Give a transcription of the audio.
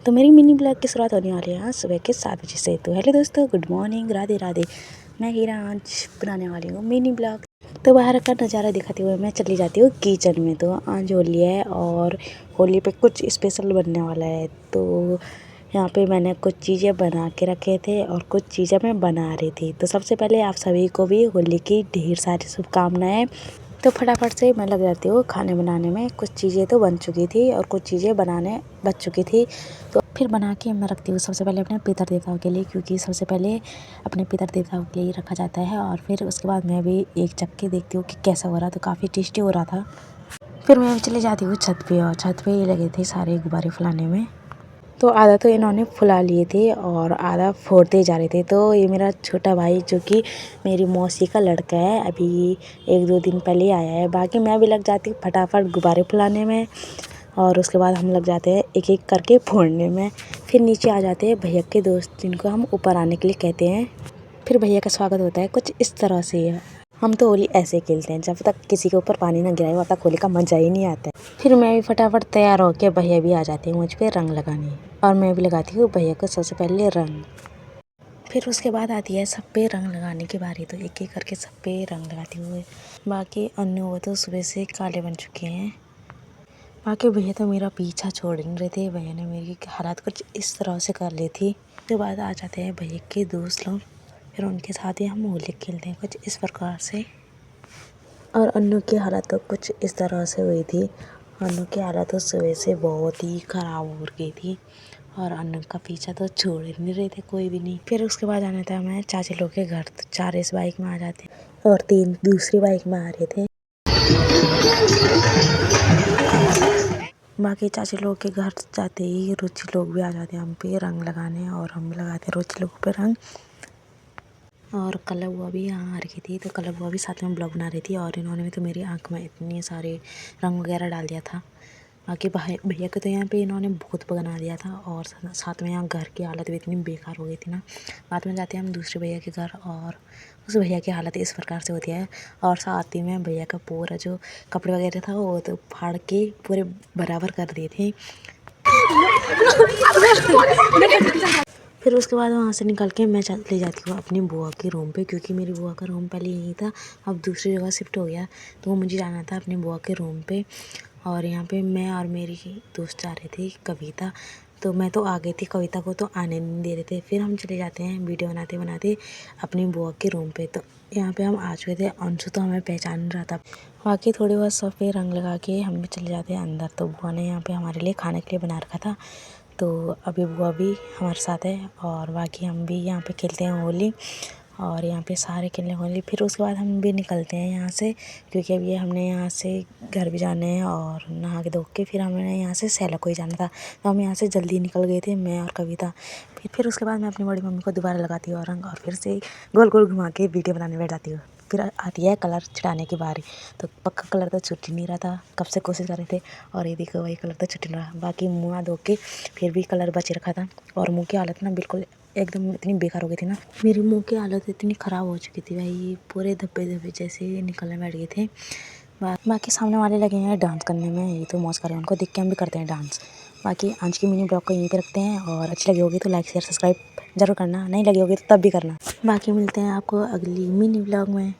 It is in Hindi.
तो मेरी मिनी ब्लॉग की शुरुआत होने वाली है आज सुबह के 7 बजे से। तो हेलो दोस्तों, गुड मॉर्निंग, राधे राधे। मैं हीरा आज बनाने वाली हूँ मिनी ब्लॉग। तो बाहर का नज़ारा दिखाते हुए मैं चली जाती हूँ किचन में। तो आज होली है और होली पे कुछ स्पेशल बनने वाला है। तो यहाँ पे मैंने कुछ चीज़ें बना के रखे थे और कुछ चीज़ें मैं बना रही थी। तो सबसे पहले आप सभी को भी होली की ढेर सारी शुभकामनाएँ। तो फटाफट से मैं लग जाती हूँ खाने बनाने में। कुछ चीज़ें तो बन चुकी थी और कुछ चीज़ें बनाने बच चुकी थी। तो फिर बना के मैं रखती हूँ सबसे पहले अपने पितर देवताओं के लिए, क्योंकि सबसे पहले अपने पितर देवताओं के लिए रखा जाता है। और फिर उसके बाद मैं भी एक चख के देखती हूँ कि कैसा हो रहा। तो काफ़ी टेस्टी हो रहा था। फिर मैं चली जाती हूँ छत पे और छत पे ही लगे थे सारे गुब्बारे फुलाने में। तो आधा तो इन्होंने फुला लिए थे और आधा फोड़ते जा रहे थे। तो ये मेरा छोटा भाई जो कि मेरी मौसी का लड़का है, अभी 1-2 दिन पहले आया है। बाकी मैं भी लग जाती हूँ फटाफट गुब्बारे फुलाने में और उसके बाद हम लग जाते हैं एक एक करके फोड़ने में। फिर नीचे आ जाते हैं भैया के दोस्त, जिनको हम ऊपर आने के लिए कहते हैं। फिर भैया का स्वागत होता है कुछ इस तरह से। हम तो होली ऐसे खेलते हैं, जब तक किसी के ऊपर पानी ना गिराए वब तक होली का मज़ा ही नहीं आता है। फिर मैं भी फटाफट तैयार होकर, भैया भी आ जाते हैं मुझ पे रंग लगाने और मैं भी लगाती हूँ भैया को सबसे पहले रंग। फिर उसके बाद आती है सब पे रंग लगाने की बारी। तो एक एक करके सब पे रंग लगाती हूँ। बाकी अन्य वो तो सुबह से काले बन चुके हैं। बाकी भैया तो मेरा पीछा छोड़ नहीं रहे थे। भैया ने मेरी हालत कुछ इस तरह से कर ली थी। उसके बाद आ जाते हैं भैया के दोस्त लोग। फिर उनके साथ ही हम होली खेलते हैं कुछ इस प्रकार से। और अन्नू की हालत तो कुछ इस तरह से हुई थी। अन्नू की हालत तो सुबह से बहुत ही ख़राब हो गई थी और अन्नू का पीछा तो छोड़ ही नहीं रहे थे कोई भी नहीं। फिर उसके बाद आना था मैं चाची लोग के घर। तो 4 इस बाइक में आ जाते और 3 दूसरी बाइक में आ रहे थे। बाकी चाची लोग के घर जाते ही रुचि लोग भी आ जाते हैं हम पे रंग लगाने और हम भी लगाते हैं रुचि लोग पे रंग। और कल बुआ भी यहाँ आ रही थी। तो कल बुआ भी साथ में ब्लॉग बना रही थी और इन्होंने भी तो मेरी आँख में इतने सारे रंग वगैरह डाल दिया था। बाकी भैया के तो यहाँ पे इन्होंने भूत बना दिया था और साथ में यहाँ घर की हालत भी इतनी बेकार हो गई थी ना। बाद में जाते हैं हम दूसरे भैया के घर और उस भैया की हालत इस प्रकार से होती है। और साथ ही में भैया का पूरा जो कपड़े वगैरह था वो तो फाड़ के पूरे बराबर कर दिए थे। फिर उसके बाद वहाँ से निकल के मैं चली जाती हूँ अपनी बुआ के रूम पे, क्योंकि मेरी बुआ का रूम पहले यहीं था, अब दूसरी जगह शिफ्ट हो गया। तो मुझे जाना था अपनी बुआ के रूम पे। और यहाँ पे मैं और मेरी दोस्त जा रहे थे कविता। तो मैं तो आ गई थी, कविता को तो आने नहीं दे रहे थे। फिर हम चले जाते हैं वीडियो बनाते बनाते अपनी बुआ के रूम पे। तो यहाँ पे हम आ चुके थे। अंशु तो हमें पहचान नहीं रहा था। बाकी थोड़ी बहुत सब पे रंग लगा के हम भी चले जाते हैं अंदर। तो बुआ ने यहाँ पे हमारे लिए खाने के लिए बना रखा था। तो अभी बुआ भी हमारे साथ है और बाकी हम भी यहाँ पे खेलते हैं होली और यहाँ पे सारे खेलने होली। फिर उसके बाद हम भी निकलते हैं यहाँ से, क्योंकि अभी हमने यहाँ से घर भी जाने हैं और नहा के धो के फिर हमें यहाँ से सैला को ही जाना था। तो हम यहाँ से जल्दी निकल गए थे, मैं और कविता। फिर उसके बाद मैं अपनी बड़ी मम्मी को दोबारा लगाती हूँ रंग और फिर से गोल गोल घुमा के वीडियो बनाने बैठ जाती हूँ। फिर आती है कलर छिड़ाने की बारी। तो पक्का कलर तो छुट ही नहीं रहा था, कब से कोशिश कर रहे थे और ये देखो वही कलर तो छुट नहीं रहा। बाकी मुँह धो के फिर भी कलर बच रखा था और मुँह की हालत ना बिल्कुल एकदम इतनी बेकार हो गई थी ना। मेरे मुंह की हालत इतनी ख़राब हो चुकी थी भाई, पूरे धब्बे धब्बे जैसे निकलने बैठ गए थे। बाकी सामने वाले लगे हैं डांस करने में, ये तो मौज कर रहे हैं, उनको देख के हम भी करते हैं डांस। बाकी आज की मिनी ब्लॉग को यहीं पे रखते हैं और अच्छी लगी होगी तो लाइक शेयर सब्सक्राइब जरूर करना, नहीं लगी होगी तो तब भी करना। बाकी मिलते हैं आपको अगली मिनी ब्लॉग में।